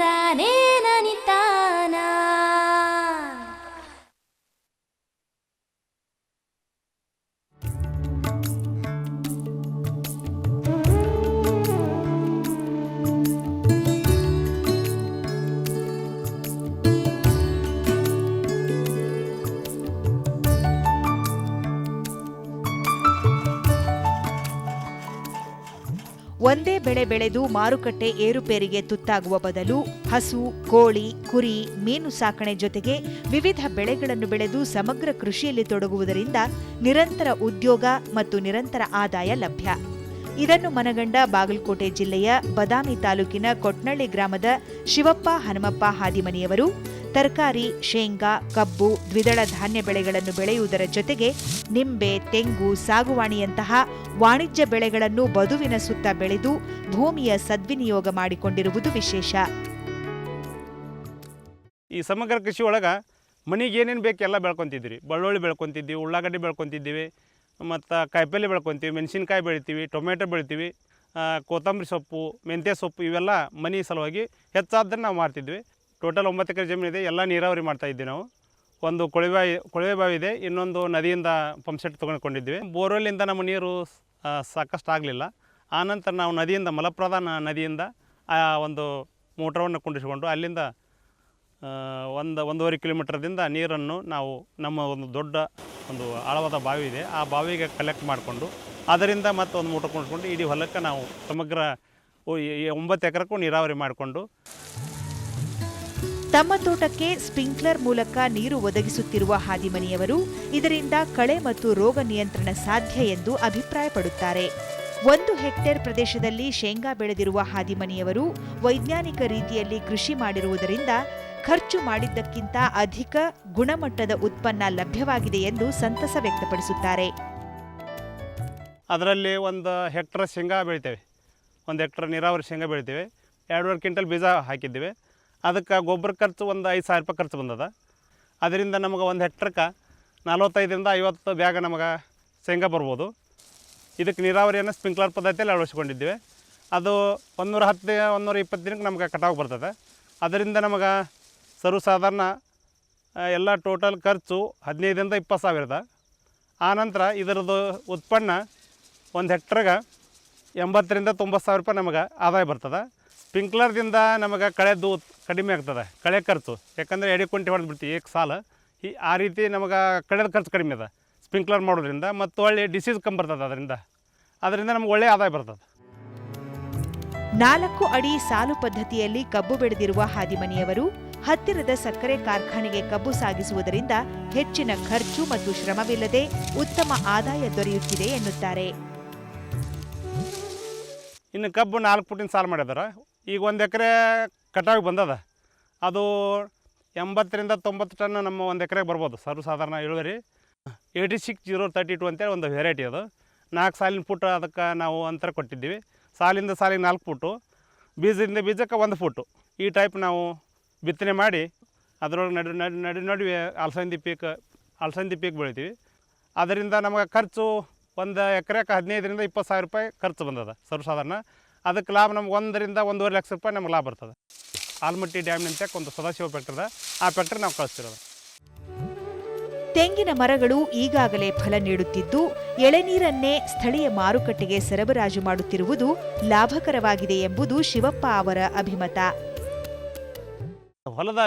ತಂದಾನೇ ನನಿತಾನ. ಒಂದೇ ಬೆಳೆ ಬೆಳೆದು ಮಾರುಕಟ್ಟೆ ಏರುಪೇರಿಗೆ ತುತ್ತಾಗುವ ಬದಲು ಹಸು, ಕೋಳಿ, ಕುರಿ, ಮೀನು ಸಾಕಣೆ ಜೊತೆಗೆ ವಿವಿಧ ಬೆಳೆಗಳನ್ನು ಬೆಳೆದು ಸಮಗ್ರ ಕೃಷಿಯಲ್ಲಿ ತೊಡಗುವುದರಿಂದ ನಿರಂತರ ಉದ್ಯೋಗ ಮತ್ತು ನಿರಂತರ ಆದಾಯ ಲಭ್ಯ. ಇದನ್ನು ಮನಗಂಡ ಬಾಗಲಕೋಟೆ ಜಿಲ್ಲೆಯ ಬದಾಮಿ ತಾಲೂಕಿನ ಕೊಟ್ನಳ್ಳಿ ಗ್ರಾಮದ ಶಿವಪ್ಪ ಹನುಮಪ್ಪ ಹಾದಿಮನಿಯವರು ತರಕಾರಿ, ಶೇಂಗಾ, ಕಬ್ಬು, ದ್ವಿದಳ ಧಾನ್ಯ ಬೆಳೆಗಳನ್ನು ಬೆಳೆಯುವುದರ ಜೊತೆಗೆ ನಿಂಬೆ, ತೆಂಗು, ಸಾಗುವಾಣಿಯಂತಹ ವಾಣಿಜ್ಯ ಬೆಳೆಗಳನ್ನು ಬದುವಿನ ಸುತ್ತ ಬೆಳೆದು ಭೂಮಿಯ ಸದ್ವಿನಿಯೋಗ ಮಾಡಿಕೊಂಡಿರುವುದು ವಿಶೇಷ. ಈ ಸಮಗ್ರ ಕೃಷಿ ಒಳಗೆ ಮನೆಗೆ ಏನೇನು ಬೇಕು ಎಲ್ಲ ಬೆಳ್ಕೊತಿದ್ವಿ. ಬೆಳ್ಳುಳ್ಳಿ ಬೆಳ್ಕೊತಿದ್ವಿ, ಉಳ್ಳಾಗಡ್ಡಿ ಬೆಳ್ಕೊತಿದ್ದೀವಿ, ಮತ್ತು ಕಾಯಿಪಲ್ಲೆ ಬೆಳ್ಕೊತೀವಿ, ಮೆಣಸಿನ್ಕಾಯಿ ಬೆಳಿತೀವಿ, ಟೊಮೆಟೊ ಬೆಳಿತೀವಿ, ಕೊತ್ತಂಬರಿ ಸೊಪ್ಪು, ಮೆಂತ್ಯ ಸೊಪ್ಪು ಇವೆಲ್ಲ ಮನೆ ಸಲುವಾಗಿ ಹೆಚ್ಚಾದ್ದನ್ನು ನಾವು ಮಾಡ್ತಿದ್ವಿ. ಟೋಟಲ್ 9 ಎಕರೆ ಜಮೀನಿದೆ. ಎಲ್ಲ ನೀರಾವರಿ ಮಾಡ್ತಾಯಿದ್ವಿ ನಾವು. ಒಂದು ಕೊಳವೆ ಬಾವಿ ಇದೆ, ಇನ್ನೊಂದು ನದಿಯಿಂದ ಪಂಪ್ಸೆಟ್ ತೊಗೊಂಡ್ಕೊಂಡಿದ್ವಿ. ಬೋರ್ವೆಲ್ಲಿಂದ ನಮ್ಮ ನೀರು ಸಾಕಷ್ಟು ಆಗಲಿಲ್ಲ. ಆನಂತರ ನಾವು ನದಿಯಿಂದ ಮಲಪ್ರಧಾನ ನದಿಯಿಂದ ಒಂದು ಮೋಟ್ರವನ್ನು ಕುಂಡಿಸ್ಕೊಂಡು ಅಲ್ಲಿಂದ 1.5 ಕಿಲೋಮೀಟರ್ದಿಂದ ನೀರನ್ನು ನಾವು ನಮ್ಮ ಒಂದು ದೊಡ್ಡ ಒಂದು ಆಳವಾದ ಬಾವಿ ಇದೆ, ಆ ಬಾವಿಗೆ ಕಲೆಕ್ಟ್ ಮಾಡಿಕೊಂಡು ಅದರಿಂದ ಮತ್ತೆ ಒಂದು ಮೋಟ್ರ್ ಕುಂಡಿಸ್ಕೊಂಡು ಇಡೀ ಹೊಲಕ್ಕೆ ನಾವು ಸಮಗ್ರ 9 ಎಕರೆಗೂ ನೀರಾವರಿ ಮಾಡಿಕೊಂಡು ತಮ್ಮ ತೋಟಕ್ಕೆ ಸ್ಪ್ರಿಂಕ್ಲರ್ ಮೂಲಕ ನೀರು ಒದಗಿಸುತ್ತಿರುವ ಹಾದಿಮನಿಯವರು ಇದರಿಂದ ಕಳೆ ಮತ್ತು ರೋಗ ನಿಯಂತ್ರಣ ಸಾಧ್ಯ ಎಂದು ಅಭಿಪ್ರಾಯಪಡುತ್ತಾರೆ. 1 ಹೆಕ್ಟೇರ್ ಪ್ರದೇಶದಲ್ಲಿ ಶೇಂಗಾ ಬೆಳೆದಿರುವ ಹಾದಿಮನಿಯವರು ವೈಜ್ಞಾನಿಕ ರೀತಿಯಲ್ಲಿ ಕೃಷಿ ಮಾಡಿರುವುದರಿಂದ ಖರ್ಚು ಮಾಡಿದ್ದಕ್ಕಿಂತ ಅಧಿಕ ಗುಣಮಟ್ಟದ ಉತ್ಪನ್ನ ಲಭ್ಯವಾಗಿದೆ ಎಂದು ಸಂತಸ ವ್ಯಕ್ತಪಡಿಸುತ್ತಾರೆ. ಅದರಲ್ಲಿ 1 ಹೆಕ್ಟರ್ ಶೇಂಗಾ ಬೆಳಿತೇವೆ, 1 ಹೆಕ್ಟರ್ ನೀರಾವರಿ ಶೇಂಗಾ ಬೆಳಿತೇವೆ. 2.5 ಕ್ವಿಂಟಲ್ ಬೀಜ ಹಾಕಿದ್ದೇವೆ. ಅದಕ್ಕೆ ಗೊಬ್ಬರ ಖರ್ಚು ಒಂದು 5,000 ರೂಪಾಯಿ ಖರ್ಚು ಬಂದದ. ಅದರಿಂದ ನಮಗೆ 1 ಹೆಕ್ಟ್ರಕ್ಕೆ 45ರಿಂದ 50 ಬ್ಯಾಗ ನಮಗೆ ಶೇಂಗಾ ಬರ್ಬೋದು. ಇದಕ್ಕೆ ನೀರಾವರಿಯನ್ನು ಸ್ಪ್ರಿಂಕ್ಲರ್ ಪದ್ಧತಿಯಲ್ಲಿ ಅಳವಡಿಸ್ಕೊಂಡಿದ್ದೇವೆ. ಅದು 110 120 ದಿನಕ್ಕೆ ನಮಗೆ ಕಟಾವು ಬರ್ತದೆ. ಅದರಿಂದ ನಮಗೆ ಸರ್ವಸಾಧಾರಣ ಎಲ್ಲ ಟೋಟಲ್ ಖರ್ಚು 15ರಿಂದ 20 ಸಾವಿರದ. ಆನಂತರ ಇದರದ್ದು ಉತ್ಪನ್ನ 1 ಹೆಕ್ಟ್ರಿಗೆ 80ರಿಂದ 90 ಸಾವಿರ ರೂಪಾಯಿ ನಮಗೆ ಆದಾಯ ಬರ್ತದೆ. ಸ್ಪ್ರಿಂಕ್ಲರ್ದಿಂದ ನಮಗೆ ಕಳೆದು ಕಡಿಮೆ ಆಗ್ತದೆ, ಕಳೆ ಖರ್ಚು. ಯಾಕಂದರೆ ಎಡೆ ಕುಂಟೆ ಹೊಡೆದು ಬಿಡ್ತೀವಿ ಏಕ ಸಾಲ. ಆ ರೀತಿ ನಮಗೆ ಕಳೆದ ಖರ್ಚು ಕಡಿಮೆ ಅದ ಸ್ಪ್ರಿಂಕ್ಲರ್ ಮಾಡೋದ್ರಿಂದ. ಮತ್ತು ಒಳ್ಳೆ ಡಿಸೀಸ್ ಕಮ್ಮಿ ಬರ್ತದೆ ಅದರಿಂದ ನಮ್ಗೆ ಒಳ್ಳೆಯ ಆದಾಯ ಬರ್ತದೆ. 4 ಅಡಿ ಸಾಲು ಪದ್ಧತಿಯಲ್ಲಿ ಕಬ್ಬು ಬೆಳೆದಿರುವ ಹಾದಿಮನಿಯವರು ಹತ್ತಿರದ ಸಕ್ಕರೆ ಕಾರ್ಖಾನೆಗೆ ಕಬ್ಬು ಸಾಗಿಸುವುದರಿಂದ ಹೆಚ್ಚಿನ ಖರ್ಚು ಮತ್ತು ಶ್ರಮವಿಲ್ಲದೆ ಉತ್ತಮ ಆದಾಯ ದೊರೆಯುತ್ತಿದೆ ಎನ್ನುತ್ತಾರೆ. ಇನ್ನು ಕಬ್ಬು 4 ಫುಟಿನ ಸಾಲು ಮಾಡಿದಾರೆ. ಈಗ 1 ಎಕರೆ ಕಟಾವಿಗೆ ಬಂದದ. ಅದು 80ರಿಂದ 90 ಟನ್ ನಮ್ಮ 1 ಎಕರೆಗೆ ಬರ್ಬೋದು ಸರ್ವಸಾಧಾರಣ ಇಳುವರಿ. 86032 ಅಂತೇಳಿ ಒಂದು ವೆರೈಟಿ ಅದು. 4 ಸಾಲಿನ ಫುಟ್ ಅದಕ್ಕೆ ನಾವು ಅಂತರ ಕೊಟ್ಟಿದ್ದೀವಿ. ಸಾಲಿಂದ ಸಾಲಿಗೆ 4 ಫುಟು, ಬೀಜದಿಂದ ಬೀಜಕ್ಕೆ 1 ಫುಟು. ಈ ಟೈಪ್ ನಾವು ಬಿತ್ತನೆ ಮಾಡಿ ಅದರೊಳಗೆ ನಡುವೆ ಅಲಸಂದಿ ಪೀಕ್ ಬೆಳಿತೀವಿ. ಅದರಿಂದ ನಮಗೆ ಖರ್ಚು 1 ಎಕರೆಗೆ 15ರಿಂದ 20 ಸಾವಿರ ರೂಪಾಯಿ ಖರ್ಚು ಬಂದದ ಸರ್ವಸಾಧಾರಣ. ಅದಕ್ಕೆ ಲಾಭ ನಮ್ಗೆ 1ರಿಂದ 1.5 ಲಕ್ಷ ರೂಪಾಯಿ ನಮ್ಗೆ ಲಾಭ ಬರ್ತದೆ. ಆಲ್ಮಟ್ಟಿ ಡ್ಯಾಮ್ನಿಂದ ಒಂದು ಸದಾಶಿವ ಫ್ಯಾಕ್ಟ್ರಿ ಆ ಫ್ಯಾಕ್ಟ್ರಿ ನಾವು ಕಳಿಸ್ತಿರೋದು. ತೆಂಗಿನ ಮರಗಳು ಈಗಾಗಲೇ ಫಲ ನೀಡುತ್ತಿದ್ದು ಎಳೆನೀರನ್ನೇ ಸ್ಥಳೀಯ ಮಾರುಕಟ್ಟೆಗೆ ಸರಬರಾಜು ಮಾಡುತ್ತಿರುವುದು ಲಾಭಕರವಾಗಿದೆ ಎಂಬುದು ಶಿವಪ್ಪ ಅವರ ಅಭಿಮತ. ಹೊಲದ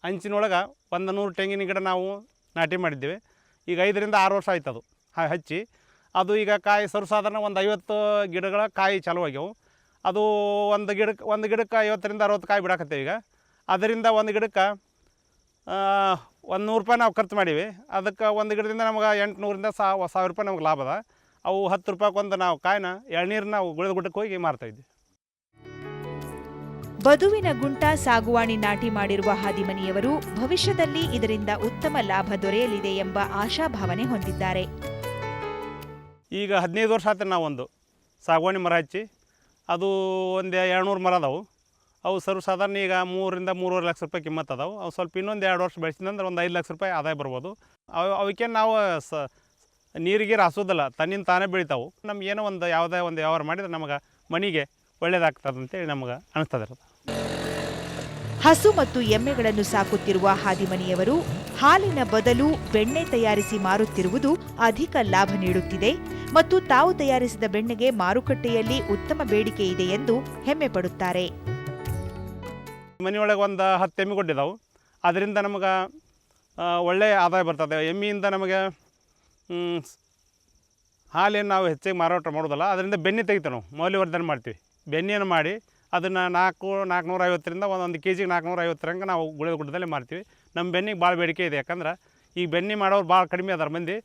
ಅಂಚಿನೊಳಗೆ 100 ತೆಂಗಿನ ಗಿಡ ನಾವು ನಾಟಿ ಮಾಡಿದ್ದೇವೆ. ಈಗ 5ರಿಂದ 6 ವರ್ಷ ಆಯ್ತು ಅದು ಹಚ್ಚಿ. ಅದು ಈಗ ಕಾಯಿ ಸರ್ವಸಾಧಾರಣ ಒಂದು 50 ಗಿಡಗಳ ಕಾಯಿ ಚಾಲುವಾಗ್ಯವು. ಅದು ಒಂದು ಗಿಡಕ್ಕೆ 50ರಿಂದ 60 ಕಾಯಿ ಬಿಡಾಕತ್ತೇವೆ ಈಗ. ಅದರಿಂದ 1 ಗಿಡಕ್ಕೆ 100 ರೂಪಾಯಿ ನಾವು ಖರ್ಚು ಮಾಡೀವಿ. ಅದಕ್ಕೆ 1 ಗಿಡದಿಂದ ನಮಗೆ 800ರಿಂದ 1000 ರೂಪಾಯಿ ನಮ್ಗೆ ಲಾಭ ಅದ. ಅವು 10 ರೂಪಾಯಿಗೊಂದು ನಾವು ಕಾಯಿನ ಎಳ್ನೀರನ್ನ ನಾವು ಗುಳದ ಗುಡ್ಡಕ್ಕೆ ಹೋಗಿ ಮಾರ್ತಾಯಿದ್ವಿ. ಬದುವಿನ ಗುಂಟ ಸಾಗುವಾಣಿ ನಾಟಿ ಮಾಡಿರುವ ಹಾದಿಮನಿಯವರು ಭವಿಷ್ಯದಲ್ಲಿ ಇದರಿಂದ ಉತ್ತಮ ಲಾಭ ದೊರೆಯಲಿದೆ ಎಂಬ ಆಶಾಭಾವನೆ ಹೊಂದಿದ್ದಾರೆ. ಈಗ 15 ವರ್ಷ ಆಯ್ತು ನಾವು ಒಂದು ಸಾಗುವಾಣಿ ಮರ ಹಚ್ಚಿ. ಅದು ಒಂದು 200 ಮರ ಅದಾವು. ಅವು ಸರ್ವಸಾಧಾರಣ ಈಗ 3ರಿಂದ 3.5 ಲಕ್ಷ ರೂಪಾಯಿ ಕಿಮ್ಮತ್ತು ಅದಾವೆ. ಅವು ಸ್ವಲ್ಪ ಇನ್ನೊಂದು 2 ವರ್ಷ ಬೆಳೆಸಿದಂದ್ರೆ ಒಂದು 5 ಲಕ್ಷ ರೂಪಾಯಿ ಆದಾಯ ಬರ್ಬೋದು. ಅವಕ್ಕೆ ನಾವು ನೀರಿಗೆ ಹಾಸೋದಿಲ್ಲ, ತನ್ನಿಂದ ತಾನೇ ಬೆಳಿತಾವೆ. ನಮ್ಗೆ ಏನೋ ಒಂದು ಯಾವುದೇ ಒಂದು ವ್ಯವಹಾರ ಮಾಡಿದ್ರೆ ನಮಗೆ ಮನೆಗೆ ಒಳ್ಳೇದಾಗ್ತದೆ ಅಂತೇಳಿ ನಮಗೆ ಅನಿಸ್ತದೆ. ಹಸು ಮತ್ತು ಎಮ್ಮೆಗಳನ್ನು ಸಾಕುತ್ತಿರುವ ಹಾದಿಮನಿಯವರು ಹಾಲಿನ ಬದಲು ಬೆಣ್ಣೆ ತಯಾರಿಸಿ ಮಾರುತ್ತಿರುವುದು ಅಧಿಕ ಲಾಭ ನೀಡುತ್ತಿದೆ ಮತ್ತು ತಾವು ತಯಾರಿಸಿದ ಬೆಣ್ಣೆಗೆ ಮಾರುಕಟ್ಟೆಯಲ್ಲಿ ಉತ್ತಮ ಬೇಡಿಕೆ ಇದೆ ಎಂದು ಹೆಮ್ಮೆ ಪಡುತ್ತಾರೆ. ಮನೆಯೊಳಗೆ ಒಂದು 10 ಎಮ್ಮೆ ಕೊಟ್ಟಿದ್ದಾವೆ. ಅದರಿಂದ ನಮಗೆ ಒಳ್ಳೆಯ ಆದಾಯ ಬರ್ತದೆ. ಎಮ್ಮೆಯಿಂದ ನಮಗೆ ಹಾಲೇನು ನಾವು ಹೆಚ್ಚಿಗೆ ಮಾರಾಟ ಮಾಡೋದಲ್ಲ, ಅದರಿಂದ ಬೆಣ್ಣೆ ತೆಗಿತೀವಿ. ನಾವು ಮೌಲ್ಯವರ್ಧನೆ ಮಾಡ್ತೀವಿ. ಬೆಣ್ಣೆಯನ್ನು ಮಾಡಿ ಅದನ್ನು 450ರಿಂದ ಒಂದು ಕೆ ಜಿಗೆ 450 ನಾವು ಗುಡ್ಡದಲ್ಲಿ ಮಾರ್ತೀವಿ. ನಮ್ಮ ಬೆನ್ನಿಗೆ ಭಾಳ ಬೇಡಿಕೆ ಇದೆ. ಯಾಕಂದ್ರೆ ಈಗ ಬೆಣ್ಣೆ ಮಾಡೋರು ಭಾಳ ಕಡಿಮೆ ಅದಾರ ಮಂದಿ.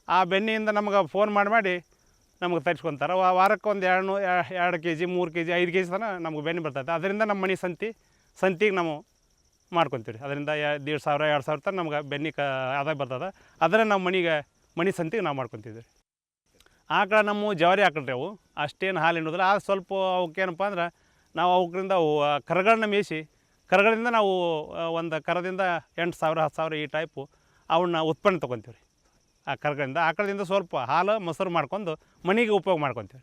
ಆ ಬೆಣ್ಣೆಯಿಂದ ನಮಗೆ ಫೋನ್ ಮಾಡಿ ನಮಗೆ ತರಿಸ್ಕೊತಾರೆ. ವಾರಕ್ಕೆ ಒಂದು 2 K G 3 K G 5 K G ತನಕ ನಮ್ಗೆ ಬೆಣ್ಣೆ ಬರ್ತೈತೆ. ಅದರಿಂದ ನಮ್ಮ ಮನೆ ಸಂತಿಗೆ ನಾವು ಮಾಡ್ಕೊತೀವಿ. ಅದರಿಂದ 1,500 2,000 ತನಕ ನಮ್ಗೆ ಬೆಣ್ಣೆ ಆದಾಯ ಬರ್ತದೆ. ಅದನ್ನು ನಾವು ಮನೆ ಸಂತಿಗೆ ನಾವು ಮಾಡ್ಕೊತಿದ್ವಿ. ಆಕಳ ನಮ್ಮ ಜವಾರಿ ಆಕಳ್ರಿ ಅವು, ಅಷ್ಟೇನು ಹಾಲು ಹಿಡಿಯೋದಿಲ್ಲ. ಅದು ಸ್ವಲ್ಪ ಅವಕ್ಕೇನಪ್ಪ ಅಂದ್ರೆ ನಾವು ಅವಕ್ರಿಂದ ಕರುಗಳನ್ನ ಮೇಯಿಸಿ ಕರುಗಳಿಂದ ನಾವು ಒಂದು ಕರದಿಂದ 8,000 10,000 ಈ ಟೈಪು ಅವನ್ನ ಉತ್ಪನ್ನ ತೊಗೊತೀವಿ ರೀ. ಆ ಕರುಗಳಿಂದ ಆಕಳದಿಂದ ಸ್ವಲ್ಪ ಹಾಲು ಮೊಸರು ಮಾಡ್ಕೊಂಡು ಮನೆಗೆ ಉಪಯೋಗ ಮಾಡ್ಕೊತೀವಿ.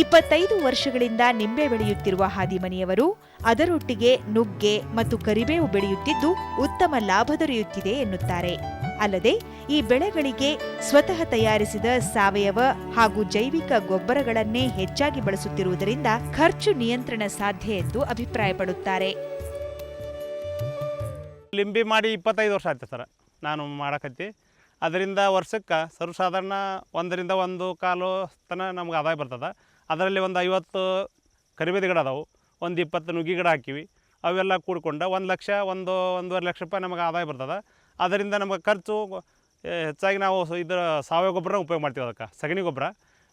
25 ವರ್ಷಗಳಿಂದ ನಿಂಬೆ ಬೆಳೆಯುತ್ತಿರುವ ಹಾದಿಮನಿಯವರು ಅದರೊಟ್ಟಿಗೆ ನುಗ್ಗೆ ಮತ್ತು ಕರಿಬೇವು ಬೆಳೆಯುತ್ತಿದ್ದು ಉತ್ತಮ ಲಾಭ ದೊರೆಯುತ್ತಿದೆ ಎನ್ನುತ್ತಾರೆ. ಅಲ್ಲದೆ ಈ ಬೆಳೆಗಳಿಗೆ ಸ್ವತಃ ತಯಾರಿಸಿದ ಸಾವಯವ ಹಾಗೂ ಜೈವಿಕ ಗೊಬ್ಬರಗಳನ್ನೇ ಹೆಚ್ಚಾಗಿ ಬಳಸುತ್ತಿರುವುದರಿಂದ ಖರ್ಚು ನಿಯಂತ್ರಣ ಸಾಧ್ಯ ಎಂದು ಅಭಿಪ್ರಾಯಪಡುತ್ತಾರೆ. ಲಿಂಬೆ ಮಾಡಿ 25 ವರ್ಷ ಆಯ್ತು ಸರ್ ನಾನು ಮಾಡಕತ್ತಿ. ಅದರಿಂದ ವರ್ಷಕ್ಕೆ ಸರ್ವಸಾಧಾರಣ 1ರಿಂದ 1.25 ತನಕ ನಮ್ಗೆ ಆದಾಯ ಬರ್ತದೆ. ಅದರಲ್ಲಿ ಒಂದು 50 ಕರಿಬೇವು ಗಿಡ ಅದಾವೆ, ಒಂದು 20 ನುಗ್ಗಿ ಗಿಡ ಹಾಕಿವಿ. ಅವೆಲ್ಲ ಕೂಡ್ಕೊಂಡು 1 ಲಕ್ಷ 1.5 ಲಕ್ಷ ರೂಪಾಯಿ ನಮಗೆ ಆದಾಯ ಬರ್ತದೆ. ಅದರಿಂದ ನಮಗೆ ಖರ್ಚು ಹೆಚ್ಚಾಗಿ ನಾವು ಸಾವಯವ ಗೊಬ್ಬರ ಉಪಯೋಗ ಮಾಡ್ತೀವಿ. ಅದಕ್ಕೆ ಸಗಣಿ ಗೊಬ್ಬರ,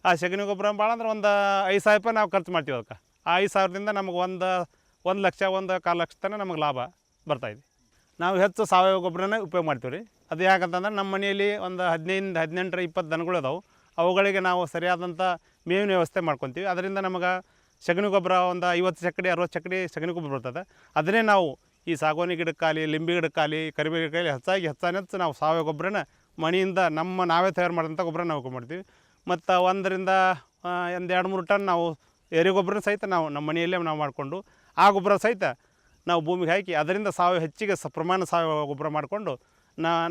ಆ ಸಗಣಿ ಗೊಬ್ಬರ ಭಾಳ ಅಂದ್ರೆ ಒಂದು 5,000 ರೂಪಾಯಿ ನಾವು ಖರ್ಚು ಮಾಡ್ತೀವಿ. ಅದಕ್ಕೆ ಆ 5,000ದಿಂದ ನಮಗೆ 1 ಲಕ್ಷ 1.25 ಲಕ್ಷ ತನಕ ನಮಗೆ ಲಾಭ ಬರ್ತಾಯಿದೆ. ನಾವು ಹೆಚ್ಚು ಸಾವಯವ ಗೊಬ್ಬರನೇ ಉಪಯೋಗ ಮಾಡ್ತೀವಿ ರೀ. ಅದು ಯಾಕಂತಂದ್ರೆ ನಮ್ಮ ಮನೆಯಲ್ಲಿ ಒಂದು 15 18 ದನಗಳು ಅದಾವೆ. ಅವುಗಳಿಗೆ ನಾವು ಸರಿಯಾದಂಥ ಮೇವಿನ ವ್ಯವಸ್ಥೆ ಮಾಡ್ಕೊತೀವಿ. ಅದರಿಂದ ನಮಗೆ ಸಗಣಿ ಗೊಬ್ಬರ ಒಂದು 50 ಚಕ್ಕಡಿ 60 ಚಕ್ಕಡಿ ಸಗಣಿ ಗೊಬ್ಬರ ಬರ್ತದೆ. ಅದನ್ನೇ ನಾವು ಈ ಸಾಗೋನಿ ಗಿಡಕ್ಕಾಗಲಿ ಲಿಂಬೆ ಗಿಡಕ್ಕಾಗಲಿ ಕರಿಬೇವು ಗಿಡಕ್ಕಾಗಲಿ ಹೆಚ್ಚಾಗಿ ನಾವು ಸಾವಯವ ಗೊಬ್ಬರನ ಮನೆಯಿಂದ ನಾವೇ ತಯಾರು ಮಾಡಿದಂಥ ಗೊಬ್ಬರ ನಾವು ಉಪಯೋಗ ಮಾಡ್ತೀವಿ. ಮತ್ತು 1ರಿಂದ 2-3 ಟನ್ ನಾವು ಎರೆ ಗೊಬ್ಬರ ಸಹಿತ ನಾವು ನಮ್ಮ ಮನೆಯಲ್ಲೇ ನಾವು ಮಾಡಿಕೊಂಡು ಆ ಗೊಬ್ಬರ ಸಹಿತ ನಾವು ಭೂಮಿಗೆ ಹಾಕಿ ಅದರಿಂದ ಹೆಚ್ಚಿಗೆ ಪ್ರಮಾಣ ಸಾವಯವ ಗೊಬ್ಬರ ಮಾಡಿಕೊಂಡು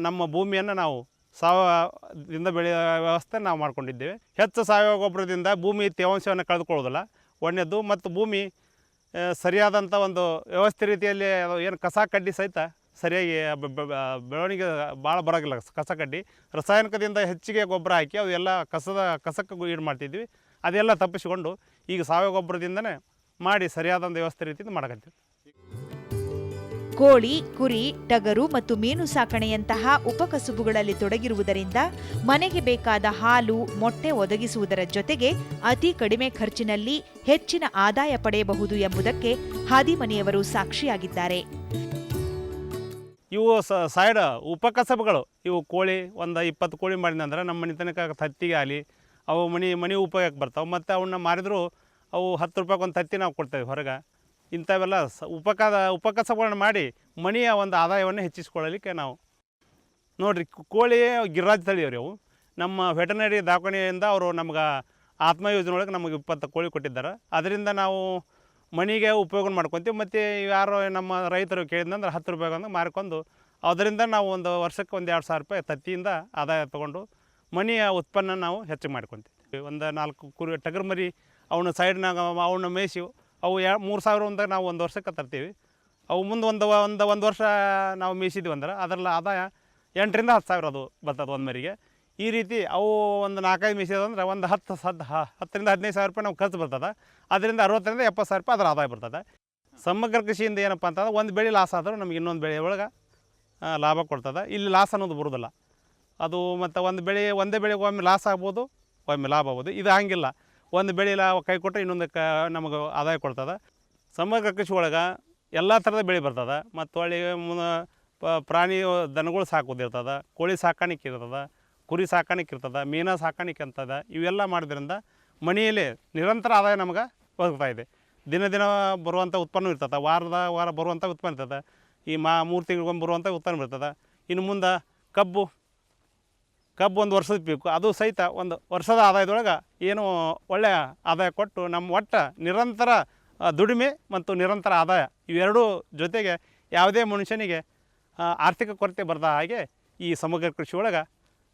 ನಮ್ಮ ಭೂಮಿಯನ್ನು ನಾವು ಸಾವಯವದಿಂದ ಬೆಳೆಯೋ ವ್ಯವಸ್ಥೆ ನಾವು ಮಾಡ್ಕೊಂಡಿದ್ದೇವೆ. ಹೆಚ್ಚು ಸಾವಯವ ಗೊಬ್ಬರದಿಂದ ಭೂಮಿ ತೇವಾಂಶವನ್ನು ಕಳೆದುಕೊಳ್ಳೋದಿಲ್ಲ, ಒಳ್ಳೆಯದು. ಮತ್ತು ಭೂಮಿ ಸರಿಯಾದಂಥ ಒಂದು ವ್ಯವಸ್ಥೆ ರೀತಿಯಲ್ಲಿ ಏನು ಕಸ ಕಡ್ಡಿ ಸಹಿತ ಸರಿಯಾಗಿ ಬೆಳವಣಿಗೆ ಭಾಳ ಬರೋಂಗಿಲ್ಲ. ಕಸ ಕಡ್ಡಿ ರಾಸಾಯನಿಕದಿಂದ ಹೆಚ್ಚಿಗೆ ಗೊಬ್ಬರ ಹಾಕಿ ಅವೆಲ್ಲ ಕಸಕ್ಕೆ ಈಡು ಮಾಡ್ತಿದ್ವಿ. ಅದೆಲ್ಲ ತಪ್ಪಿಸಿಕೊಂಡು ಈಗ ಸಾವಯವ ಗೊಬ್ಬರದಿಂದನೇ ಮಾಡಿ ಸರಿಯಾದಂಥ ವ್ಯವಸ್ಥೆ ರೀತಿಯಿಂದ ಮಾಡಕತ್ತೀವಿ. ಕೋಳಿ, ಕುರಿ, ಟಗರು ಮತ್ತು ಮೀನು ಸಾಕಣೆಯಂತಹ ಉಪಕಸುಬುಗಳಲ್ಲಿ ತೊಡಗಿರುವುದರಿಂದ ಮನೆಗೆ ಬೇಕಾದ ಹಾಲು, ಮೊಟ್ಟೆ ಒದಗಿಸುವುದರ ಜೊತೆಗೆ ಅತಿ ಕಡಿಮೆ ಖರ್ಚಿನಲ್ಲಿ ಹೆಚ್ಚಿನ ಆದಾಯ ಪಡೆಯಬಹುದು ಎಂಬುದಕ್ಕೆ ಹಾದಿಮನಿಯವರು ಸಾಕ್ಷಿಯಾಗಿದ್ದಾರೆ. ಇವು ಸೈಡ್ ಉಪಕಸಬುಗಳು. ಇವು ಕೋಳಿ ಒಂದು 20 ಕೋಳಿ ಮಾಡಿದಂದ್ರೆ ನಮ್ಮ ಮನೆ ತನಕ ತತ್ತಿಗೆ ಆಗಲಿ ಅವು ಮನೆ ಉಪಯೋಗಕ್ಕೆ ಬರ್ತಾವೆ. ಮತ್ತು ಅವನ್ನ ಮಾರಿದ್ರು ಅವು 10 ರೂಪಾಯಿಗೆ ಒಂದು ತತ್ತಿ ನಾವು ಕೊಡ್ತೇವೆ ಹೊರಗೆ. ಇಂಥವೆಲ್ಲ ಉಪಕಸಬುಗಳನ್ನ ಮಾಡಿ ಮನೆಯ ಒಂದು ಆದಾಯವನ್ನು ಹೆಚ್ಚಿಸ್ಕೊಳ್ಳಲಿಕ್ಕೆ ನಾವು ನೋಡಿರಿ. ಕೋಳಿ ಗಿರಿರಾಜ್ ತಳಿಯವ್ರಿ ಅವು. ನಮ್ಮ ವೆಟರ್ನರಿ ದವಾಖಾನೆಯಿಂದ ಅವರು ನಮ್ಗೆ ಆತ್ಮ ಯೋಜನೆ ಒಳಗೆ ನಮಗೆ 20 ಕೋಳಿ ಕೊಟ್ಟಿದ್ದಾರೆ. ಅದರಿಂದ ನಾವು ಮನೆಗೆ ಉಪಯೋಗ ಮಾಡ್ಕೊತೀವಿ. ಮತ್ತು ಯಾರು ನಮ್ಮ ರೈತರು ಕೇಳಿದಂದ್ರೆ 10 ರೂಪಾಯಿಗೆ ಮಾರ್ಕೊಂಡು ಅದರಿಂದ ನಾವು ಒಂದು ವರ್ಷಕ್ಕೆ 1-2 ಸಾವಿರ ರೂಪಾಯಿ ತತ್ತಿಯಿಂದ ಆದಾಯ ತೊಗೊಂಡು ಮನೆಯ ಉತ್ಪನ್ನ ನಾವು ಹೆಚ್ಚು ಮಾಡ್ಕೊತೀವಿ. ಒಂದು 4 ಕುರಿ ಟಗರು ಮರಿ ಅವನ್ನ ಸೈಡ್ನಾಗ ಅವನ್ನ ಮೇಯಿಸಿ ಅವು 3,000 ನಾವು ಒಂದು ವರ್ಷಕ್ಕೆ ತರ್ತೀವಿ. ಅವು ಮುಂದೆ ಒಂದು ವರ್ಷ ನಾವು ಮೇಯಿಸಿದ್ವಿ ಅಂದ್ರೆ ಅದರಲ್ಲಿ ಆದಾಯ 8ರಿಂದ 10 ಸಾವಿರ ಅದು ಬರ್ತದೆ ಒಂದು ಮರಿಗೆ. ಈ ರೀತಿ ಅವು ಒಂದು 4-5 ಮೇಯಿಸಿದಂದ್ರೆ ಒಂದು 10ರಿಂದ 15 ಸಾವಿರ ರೂಪಾಯಿ ನಾವು ಖರ್ಚು ಬರ್ತದೆ. ಅದರಿಂದ 60ರಿಂದ 70 ಸಾವಿರ ರೂಪಾಯಿ ಅದರ ಆದಾಯ ಬರ್ತದೆ. ಸಮಗ್ರ ಕೃಷಿಯಿಂದ ಏನಪ್ಪ ಅಂತಂದ್ರೆ ಒಂದು ಬೆಳೆ ಲಾಸ್ ಆದರೂ ನಮಗೆ ಇನ್ನೊಂದು ಬೆಳೆ ಒಳಗೆ ಲಾಭ ಕೊಡ್ತದೆ. ಇಲ್ಲಿ ಲಾಸ್ ಅನ್ನೋದು ಬರೋದಿಲ್ಲ ಅದು. ಮತ್ತು ಒಂದೇ ಬೆಳೆಗೆ ಒಮ್ಮೆ ಲಾಸ್ ಆಗ್ಬೋದು, ಒಮ್ಮೆ ಲಾಭ ಆಗ್ಬೋದು. ಇದು ಹಂಗಿಲ್ಲ. ಒಂದು ಬೆಳೆ ಕೈ ಕೊಟ್ಟರೆ ಇನ್ನೊಂದಕ್ಕೆ ನಮಗೆ ಆದಾಯ ಕೊಡ್ತದೆ. ಸಮಗ್ರ ಕೃಷಿ ಒಳಗೆ ಎಲ್ಲ ಥರದ ಬೆಳೆ ಬರ್ತದೆ. ಮತ್ತು ಒಳ್ಳೆಯ ಪ್ರಾಣಿ ದನಗಳು ಸಾಕೋದಿರ್ತದೆ, ಕೋಳಿ ಸಾಕಾಣಿಕೆ ಇರ್ತದೆ, ಕುರಿ ಸಾಕಾಣಿಕೆ ಇರ್ತದೆ, ಮೀನು ಸಾಕಾಣಿಕೆ ಅಂತದ. ಇವೆಲ್ಲ ಮಾಡೋದ್ರಿಂದ ಮನೆಯಲ್ಲಿ ನಿರಂತರ ಆದಾಯ ನಮಗೆ ಬದುಕ್ತಾ ಇದೆ. ದಿನ ಬರುವಂಥ ಉತ್ಪನ್ನ ಇರ್ತದೆ, ವಾರ ಬರುವಂಥ ಉತ್ಪನ್ನ ಇರ್ತದೆ. ಈ 3 ತಿಂಗಳಿಗೊಮ್ಮೆ ಬರುವಂಥ ಉತ್ಪನ್ನ ಇರ್ತದೆ. ಇನ್ನು ಮುಂದೆ ಕಬ್ಬು ಒಂದು ವರ್ಷದ ಪೀಕು, ಅದು ಸಹಿತ ಒಂದು ವರ್ಷದ ಆದಾಯದೊಳಗೆ ಏನು ಒಳ್ಳೆಯ ಆದಾಯ ಕೊಟ್ಟು ನಮ್ಮ ಒಟ್ಟು ನಿರಂತರ ದುಡಿಮೆ ಮತ್ತು ನಿರಂತರ ಆದಾಯ ಇವೆರಡೂ ಜೊತೆಗೆ ಯಾವುದೇ ಮನುಷ್ಯನಿಗೆ ಆರ್ಥಿಕ ಕೊರತೆ ಬರದ ಹಾಗೆ ಈ ಸಮಗ್ರ ಕೃಷಿ ಒಳಗೆ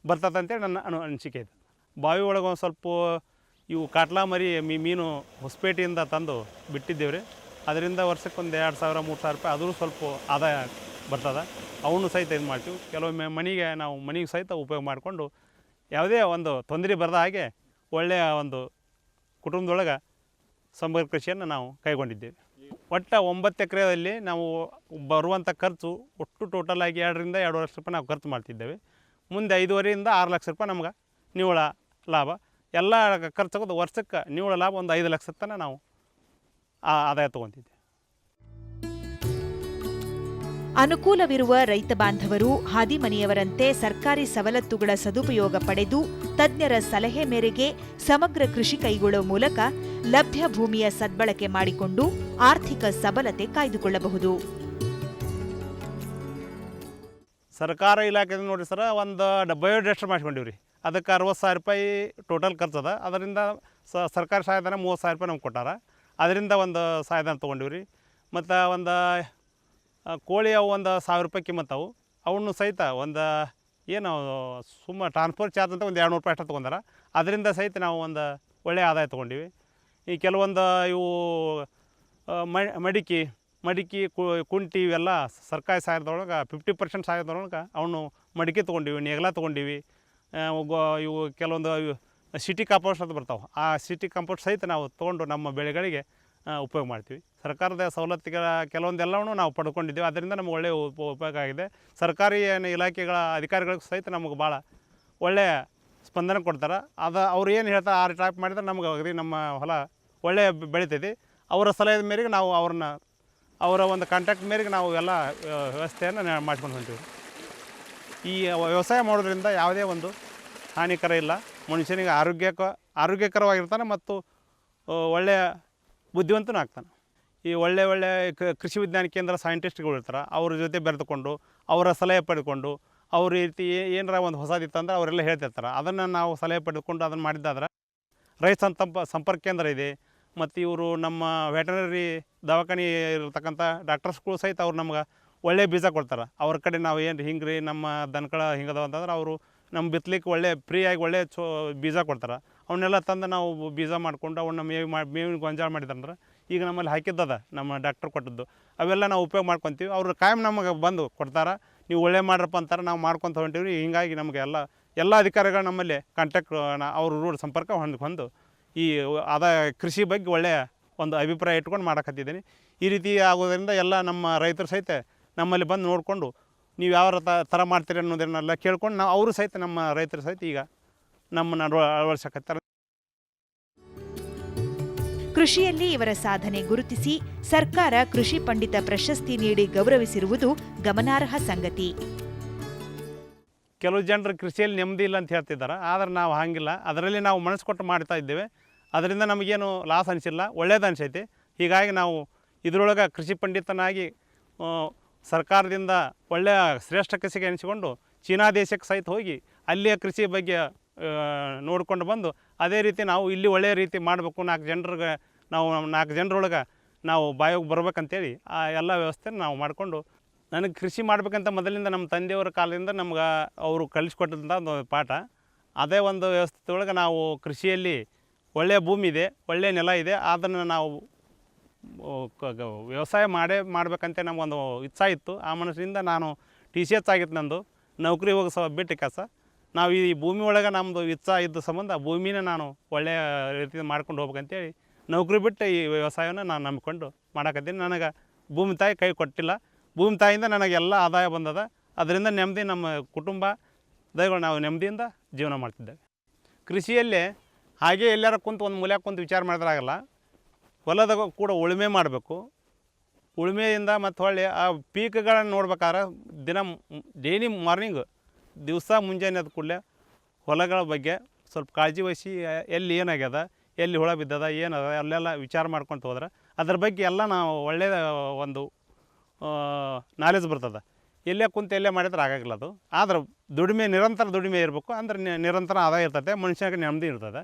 ಬರ್ತದೆ ಅಂತೇಳಿ ನನ್ನ ಅನಿಸಿಕೆ ಇದೆ. ಬಾವಿ ಒಳಗೆ ಒಂದು ಸ್ವಲ್ಪ ಇವು ಕಾಟ್ಲಾ ಮರಿ ಮೀನು ಹೊಸಪೇಟೆಯಿಂದ ತಂದು ಬಿಟ್ಟಿದ್ದೇವೆ ರೀ. ಅದರಿಂದ ವರ್ಷಕ್ಕೆ ಒಂದು 2,000 3,000 ರೂಪಾಯಿ ಆದರೂ ಸ್ವಲ್ಪ ಆದಾಯ ಬರ್ತದೆ. ಅವನು ಸಹಿತ ಇದು ಮಾಡ್ತೀವಿ. ಕೆಲವೊಮ್ಮೆ ಮನೆಗೆ ಸಹಿತ ಉಪಯೋಗ ಮಾಡಿಕೊಂಡು ಯಾವುದೇ ಒಂದು ತೊಂದರೆ ಬರದ ಹಾಗೆ ಒಳ್ಳೆಯ ಒಂದು ಕುಟುಂಬದೊಳಗೆ ಸಮಗ್ರ ಕೃಷಿಯನ್ನು ನಾವು ಕೈಗೊಂಡಿದ್ದೇವೆ. ಒಟ್ಟು 9 ಎಕರೆಯಲ್ಲಿ ನಾವು ಬರುವಂಥ ಖರ್ಚು ಒಟ್ಟು ಟೋಟಲಾಗಿ 2ರಿಂದ 2.5 ಲಕ್ಷ ರೂಪಾಯಿ ನಾವು ಖರ್ಚು ಮಾಡ್ತಿದ್ದೇವೆ. ಮುಂದೆ 5.5ರಿಂದ 6 ಲಕ್ಷ ರೂಪಾಯಿ ನಮ್ಗೆ ನಿವ್ವಳ ಲಾಭ. ಎಲ್ಲ ಖರ್ಚಾಗೋದು ವರ್ಷಕ್ಕೆ ನಿವ್ವಳ ಲಾಭ ಒಂದು 5 ಲಕ್ಷ ತನಕ ನಾವು ಆದಾಯ ತೊಗೊತಿದ್ದೇವೆ. ಅನುಕೂಲವಿರುವ ರೈತ ಬಾಂಧವರು ಹಾದಿಮನಿಯವರಂತೆ ಸರ್ಕಾರಿ ಸವಲತ್ತುಗಳ ಸದುಪಯೋಗ ಪಡೆದು ತಜ್ಞರ ಸಲಹೆ ಮೇರೆಗೆ ಸಮಗ್ರ ಕೃಷಿ ಕೈಗೊಳ್ಳುವ ಮೂಲಕ ಲಭ್ಯ ಭೂಮಿಯ ಸದ್ಬಳಕೆ ಮಾಡಿಕೊಂಡು ಆರ್ಥಿಕ ಸಬಲತೆ ಕಾಯ್ದುಕೊಳ್ಳಬಹುದು. ಸರ್ಕಾರ ಇಲಾಖೆಯಿಂದ ನೋಡಿ ಸರ ಒಂದು ಬಯೋಡೈವರ್ಸಿಟಿ ಮಾಡ್ಕೊಂಡಿವಿ ರೀ. ಅದಕ್ಕೆ 60,000 ರೂಪಾಯಿ ಟೋಟಲ್ ಖರ್ಚದ. ಅದರಿಂದ ಸರ್ಕಾರಿ ಸಹಾಯಧನ 30,000 ರೂಪಾಯಿ ನಮ್ಗೆ ಕೊಟ್ಟಾರ. ಅದರಿಂದ ಒಂದು ಸಹಾಯಧನ ತೊಗೊಂಡಿವಿ ರೀ. ಮತ್ತು ಒಂದು ಕೋಳಿ ಅವು ಒಂದು 1,000 ರೂಪಾಯಿ ಕಿಮ್ಮತ್ತವು. ಅವನು ಸಹಿತ ಒಂದು ಏನು ಟ್ರಾನ್ಸ್ಪೋರ್ಟ್ ಚಾರ್ಜ್ ಅಂತ ಒಂದು 200 ರೂಪಾಯಿ ಅಷ್ಟು ತೊಗೊಂಡಾರ. ಅದರಿಂದ ಸಹಿತ ನಾವು ಒಂದು ಒಳ್ಳೆಯ ಆದಾಯ ತೊಗೊಂಡಿವಿ. ಈ ಕೆಲವೊಂದು ಇವು ಮಡಿಕೆ ಕುಂಟಿ ಇವೆಲ್ಲ ಸರ್ಕಾರಿ ಸಹಾಯದೊಳಗೆ 50% ಸಹಾಯದೊಳಗೆ ಅವನು ಮಡಿಕೆ ತೊಗೊಂಡಿವಿ, ನೇಗಲ ತೊಗೊಂಡಿವಿ. ಇವು ಕೆಲವೊಂದು ಸಿಟಿ ಕಾಂಪೋಸ್ಟ್ ಅಂತ ಬರ್ತಾವೆ. ಆ ಸಿಟಿ ಕಾಂಪೋಸ್ಟ್ ಸಹಿತ ನಾವು ತೊಗೊಂಡು ನಮ್ಮ ಬೆಳೆಗಳಿಗೆ ಉಪಯೋಗ ಮಾಡ್ತೀವಿ. ಸರ್ಕಾರದ ಸವಲತ್ತುಗಳ ಕೆಲವೊಂದೆಲ್ಲವೂ ನಾವು ಪಡ್ಕೊಂಡಿದ್ದೀವಿ. ಅದರಿಂದ ನಮ್ಗೆ ಒಳ್ಳೆಯ ಉಪಯೋಗ ಆಗಿದೆ. ಸರ್ಕಾರಿ ಇಲಾಖೆಗಳ ಅಧಿಕಾರಿಗಳಿಗೂ ಸಹಿತ ನಮಗೆ ಭಾಳ ಒಳ್ಳೆಯ ಸ್ಪಂದನೆ ಕೊಡ್ತಾರೆ. ಅವ್ರು ಏನು ಹೇಳ್ತಾರೆ ಆ ಟೈಪ್ ಮಾಡಿದ್ರೆ ನಮ್ಗೆ ಅಗದಿ ನಮ್ಮ ಹೊಲ ಒಳ್ಳೆಯ ಬೆಳೀತೈತಿ. ಅವರ ಸಲಹೆ ಮೇರೆಗೆ ನಾವು ಅವರ ಒಂದು ಕಾಂಟ್ಯಾಕ್ಟ್ ಮೇರೆಗೆ ನಾವು ಎಲ್ಲ ವ್ಯವಸ್ಥೆಯನ್ನು ಮಾಡ್ಕೊಂಡು ಹೊಂಟೀವಿ. ಈ ವ್ಯವಸಾಯ ಮಾಡೋದ್ರಿಂದ ಯಾವುದೇ ಒಂದು ಹಾನಿಕರ ಇಲ್ಲ. ಮನುಷ್ಯನಿಗೆ ಆರೋಗ್ಯಕರವಾಗಿರ್ತಾನೆ ಮತ್ತು ಒಳ್ಳೆಯ ಬುದ್ಧಿವಂತನೂ ಆಗ್ತಾನೆ. ಈ ಒಳ್ಳೆಯ ಕೃಷಿ ವಿಜ್ಞಾನ ಕೇಂದ್ರ ಸೈಂಟಿಸ್ಟ್ಗಳು ಇರ್ತಾರೆ. ಅವ್ರ ಜೊತೆ ಬೆರೆತುಕೊಂಡು ಅವರ ಸಲಹೆ ಪಡೆದುಕೊಂಡು ಅವ್ರ ರೀತಿ ಏನಾರ ಒಂದು ಹೊಸದಿತ್ತಂದ್ರೆ ಅವರೆಲ್ಲ ಹೇಳ್ತಿರ್ತಾರೆ. ಅದನ್ನು ನಾವು ಸಲಹೆ ಪಡೆದುಕೊಂಡು ಅದನ್ನು ಮಾಡಿದ್ದಾದ್ರೆ ರೈತ ಸಂಪರ್ಕ ಕೇಂದ್ರ ಇದೆ. ಮತ್ತು ಇವರು ನಮ್ಮ ವೆಟರ್ನರಿ ದವಾಖಾನೆ ಇರತಕ್ಕಂಥ ಡಾಕ್ಟರ್ಸ್ಗಳು ಸಹಿತ ಅವ್ರು ನಮ್ಗೆ ಒಳ್ಳೆಯ ಬೀಜ ಕೊಡ್ತಾರೆ. ಅವ್ರ ಕಡೆ ನಾವು ಏನು ಹಿಂಗೆ ನಮ್ಮ ದನಗಳ ಹಿಂಗದವ ಅಂತಂದ್ರೆ ಅವರು ನಮ್ಮ ಬಿತ್ತಲಿಕ್ಕೆ ಫ್ರೀಯಾಗಿ ಒಳ್ಳೆಯ ಬೀಜ ಕೊಡ್ತಾರೆ. ಅವನ್ನೆಲ್ಲ ತಂದು ನಾವು ಬೀಜ ಮಾಡಿಕೊಂಡು ಅವನ್ನ ಮೇವಿನ ಗೊಂಜಾಳ ಮಾಡಿದ್ರಂದ್ರೆ ಈಗ ನಮ್ಮಲ್ಲಿ ಹಾಕಿದ್ದದ ನಮ್ಮ ಡಾಕ್ಟರ್ ಕೊಟ್ಟದ್ದು ಅವೆಲ್ಲ ನಾವು ಉಪಯೋಗ ಮಾಡ್ಕೊತೀವಿ. ಅವರು ಕಾಯಂ ನಮಗೆ ಬಂದು ಕೊಡ್ತಾರೆ. ನೀವು ಒಳ್ಳೆ ಮಾಡ್ರಪ್ಪ ಅಂತಾರೆ, ನಾವು ಮಾಡ್ಕೊತ ಹೊಂಟೀವಿ. ಹೀಗಾಗಿ ನಮಗೆ ಎಲ್ಲ ಅಧಿಕಾರಿಗಳು ನಮ್ಮಲ್ಲಿ ಕಾಂಟ್ಯಾಕ್ಟ್ ಅವ್ರ ಸಂಪರ್ಕ ಹೊಂದು ಈ ಕೃಷಿ ಬಗ್ಗೆ ಒಳ್ಳೆಯ ಒಂದು ಅಭಿಪ್ರಾಯ ಇಟ್ಕೊಂಡು ಮಾಡಕತ್ತಿದ್ದೀನಿ. ಈ ರೀತಿ ಆಗೋದ್ರಿಂದ ಎಲ್ಲ ನಮ್ಮ ರೈತರು ಸಹಿತ ನಮ್ಮಲ್ಲಿ ಬಂದು ನೋಡಿಕೊಂಡು ನೀವು ಯಾವ ಥರ ಮಾಡ್ತೀರಿ ಅನ್ನೋದನ್ನೆಲ್ಲ ಕೇಳ್ಕೊಂಡು ಅವರು ಸಹಿತ ನಮ್ಮ ರೈತರು ಸಹಿತ ಈಗ ನಮ್ಮನ್ನು ಅಳವಡಿಸಕತ್ತಾರೆ. ಕೃಷಿಯಲ್ಲಿ ಇವರ ಸಾಧನೆ ಗುರುತಿಸಿ ಸರ್ಕಾರ ಕೃಷಿ ಪಂಡಿತ ಪ್ರಶಸ್ತಿ ನೀಡಿ ಗೌರವಿಸಿರುವುದು ಗಮನಾರ್ಹ ಸಂಗತಿ. ಕೆಲವು ಜನರು ಕೃಷಿಯಲ್ಲಿ ನೆಮ್ಮದಿ ಇಲ್ಲ ಅಂತ ಹೇಳ್ತಿದ್ದಾರೆ. ಆದರೆ ನಾವು ಹಾಗಿಲ್ಲ. ಅದರಲ್ಲಿ ನಾವು ಮನಸ್ಸು ಕೊಟ್ಟು ಮಾಡ್ತಾ ಇದ್ದೇವೆ. ಅದರಿಂದ ನಮಗೇನು ಲಾಸ್ ಅನಿಸಿಲ್ಲ, ಒಳ್ಳೇದು ಅನಿಸೈತಿ. ಹೀಗಾಗಿ ನಾವು ಇದರೊಳಗೆ ಕೃಷಿ ಪಂಡಿತನಾಗಿ ಸರ್ಕಾರದಿಂದ ಒಳ್ಳೆಯ ಶ್ರೇಷ್ಠ ಕೃಷಿಗೆ ಎನಿಸಿಕೊಂಡು ಚೀನಾ ದೇಶಕ್ಕೆ ಸಹಿತ ಹೋಗಿ ಅಲ್ಲಿಯ ಕೃಷಿ ಬಗ್ಗೆ ನೋಡಿಕೊಂಡು ಬಂದು ಅದೇ ರೀತಿ ನಾವು ಇಲ್ಲಿ ಒಳ್ಳೆಯ ರೀತಿ ಮಾಡಬೇಕು. 4 ಜನರೊಳಗೆ ನಾವು ಬಾಯೋಗಿ ಬರ್ಬೇಕಂತೇಳಿ ಆ ಎಲ್ಲ ವ್ಯವಸ್ಥೆನ ನಾವು ಮಾಡಿಕೊಂಡು ನನಗೆ ಕೃಷಿ ಮಾಡಬೇಕಂತ ಮೊದಲಿಂದ ನಮ್ಮ ತಂದೆಯವರ ಕಾಲದಿಂದ ನಮ್ಗೆ ಅವರು ಕಲಿಸ್ಕೊಟ್ಟಂಥ ಒಂದು ಪಾಠ. ಅದೇ ಒಂದು ವ್ಯವಸ್ಥೆ ಒಳಗೆ ನಾವು ಕೃಷಿಯಲ್ಲಿ ಒಳ್ಳೆಯ ಭೂಮಿ ಇದೆ, ಒಳ್ಳೆಯ ನೆಲ ಇದೆ. ಅದನ್ನು ನಾವು ವ್ಯವಸಾಯ ಮಾಡಬೇಕಂತ ನಮಗೊಂದು ಇಚ್ಛೆ ಇತ್ತು. ಆ ಮನಸ್ಸಿನಿಂದ ನಾನು TCH ಆಗಿತ್ತು ನಂದು, ನೌಕರಿ ಹೋಗೋ ಬಿಟ್ಟು ಕೆಲಸ. ನಾವು ಈ ಭೂಮಿ ಒಳಗೆ ನಮ್ಮದು ಇಚ್ಛೆ ಇದ್ದ ಸಂಬಂಧ ಭೂಮಿನ ನಾನು ಒಳ್ಳೆಯ ರೀತಿ ಮಾಡ್ಕೊಂಡು ಹೋಗ್ಬೇಕಂತೇಳಿ ನೌಕರಿ ಬಿಟ್ಟು ಈ ವ್ಯವಸಾಯವನ್ನು ನಾನು ನಂಬಿಕೊಂಡು ಮಾಡಕತ್ತೀನಿ. ನನಗೆ ಭೂಮಿ ತಾಯಿ ಕೈ ಕೊಟ್ಟಿಲ್ಲ. ಭೂಮಿ ತಾಯಿಯಿಂದ ನನಗೆಲ್ಲ ಆದಾಯ ಬಂದದ. ಅದರಿಂದ ನೆಮ್ಮದಿ ನಮ್ಮ ಕುಟುಂಬ ದಯಗಳು ನಾವು ನೆಮ್ಮದಿಯಿಂದ ಜೀವನ ಮಾಡ್ತಿದ್ದೇವೆ. ಕೃಷಿಯಲ್ಲೇ ಹಾಗೆ ಎಲ್ಲಾರ ಕುಂತು ಒಂದು ಮೂಲ್ಯಾಗ ಕುಂತು ವಿಚಾರ ಮಾಡಿದ್ರಾಗಲ್ಲ. ಹೊಲದಾಗ ಕೂಡ ಉಳುಮೆ ಮಾಡಬೇಕು. ಉಳುಮೆಯಿಂದ ಮತ್ತು ಹೊಳ್ಳಿ ಆ ಪೀಕ್ಗಳನ್ನು ನೋಡ್ಬೇಕಾದ್ರೆ ಡೈಲಿ ಮಾರ್ನಿಂಗ್ ದಿವಸ ಮುಂಜಾನೆ ಆದ ಕೂಡಲೇ ಹೊಲಗಳ ಬಗ್ಗೆ ಸ್ವಲ್ಪ ಕಾಳಜಿ ವಹಿಸಿ ಎಲ್ಲಿ ಏನಾಗ್ಯದ, ಎಲ್ಲಿ ಹುಳ ಬಿದ್ದದ, ಏನದ ಅಲ್ಲೆಲ್ಲ ವಿಚಾರ ಮಾಡ್ಕೊತ ಹೋದ್ರೆ ಅದ್ರ ಬಗ್ಗೆ ಎಲ್ಲ ನಾವು ಒಳ್ಳೆಯ ಒಂದು ನಾಲೆಜ್ ಬರ್ತದೆ. ಎಲ್ಲೇ ಕುಂತು ಎಲ್ಲೇ ಮಾಡಿದ್ರೆ ಆಗಾಗಿಲ್ಲ ಅದು. ಆದ್ರೆ ನಿರಂತರ ದುಡಿಮೆ ಇರಬೇಕು. ಅಂದ್ರೆ ನಿರಂತರ ಆದಾಯ ಇರ್ತದೆ, ಮನುಷ್ಯನಿಗೆ ನೆಮ್ಮದಿ ಇರ್ತದೆ.